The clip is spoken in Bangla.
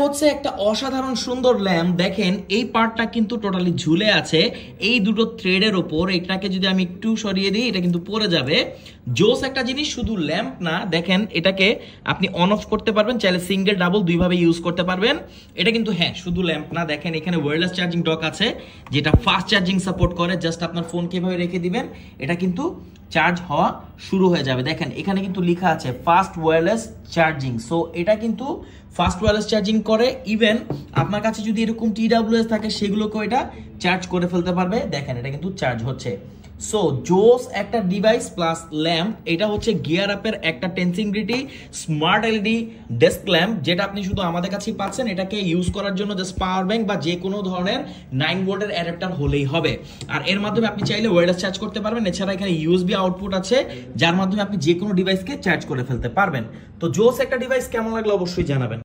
হচ্ছে একটা অসাধারণ সুন্দর ল্যাম্প। দেখেন এই পার্টটা কিন্তু টোটালি ঝুলে আছে এই দুটো থ্রেডের ওপর। এটাকে যদি আমি একটু সরিয়ে দিই এটা কিন্তু পড়ে যাবে। জোস একটা জিনিস, শুধু ল্যাম্প না, দেখেন এটাকে আপনি অন অফ করতে পারবেন, চাইলে সিঙ্গেল ডাবল দুইভাবে ইউজ করতে পারবেন। এটা কিন্তু হ্যাঁ শুধু ল্যাম্প না, দেখেন এখানে ওয়্যারলেস চার্জিং ডক আছে যেটা ফাস্ট চার্জিং সাপোর্ট করে। জাস্ট আপনার ফোনকে এভাবে রেখে দিবেন, এটা কিন্তু চার্জ হওয়া শুরু হয়ে যাবে। দেখেন এখানে কিন্তু লেখা আছে ফাস্ট ওয়্যারলেস চার্জিং। সো এটা কিন্তু ফাস্ট ওয়্যারলেস চার্জিং করে। ইভেন আপনার কাছে যদি এরকম TWS থাকে সেগুলোকেও এটা চার্জ করে ফেলতে পারবে। দেখেন এটা কিন্তু চার্জ হচ্ছে। সো জোস একটা ডিভাইস প্লাস ল্যাম্প। এটা হচ্ছে গিয়ার আপের একটা টেনসিংগ্রিটি স্মার্ট এলইডি ডেস্ক ল্যাম্প, যেটা আপনি শুধু আমাদের কাছেই পাচ্ছেন। এটাকে ইউজ করার জন্য জাস্ট পাওয়ার ব্যাংক বা যে কোনো ধরনের 9 ভোল্টের অ্যাডাপ্টার হলেই হবে। আর এর মাধ্যমে আপনি চাইলে ওয়্যারলেস চার্জ করতে পারবেন। এছাড়া এখানে USB আউটপুট আছে যার মাধ্যমে আপনি যে কোনো ডিভাইসকে চার্জ করে ফেলতে পারবেন। তো জোস একটা ডিভাইস কেমন লাগলো অবশ্যই জানাবেন।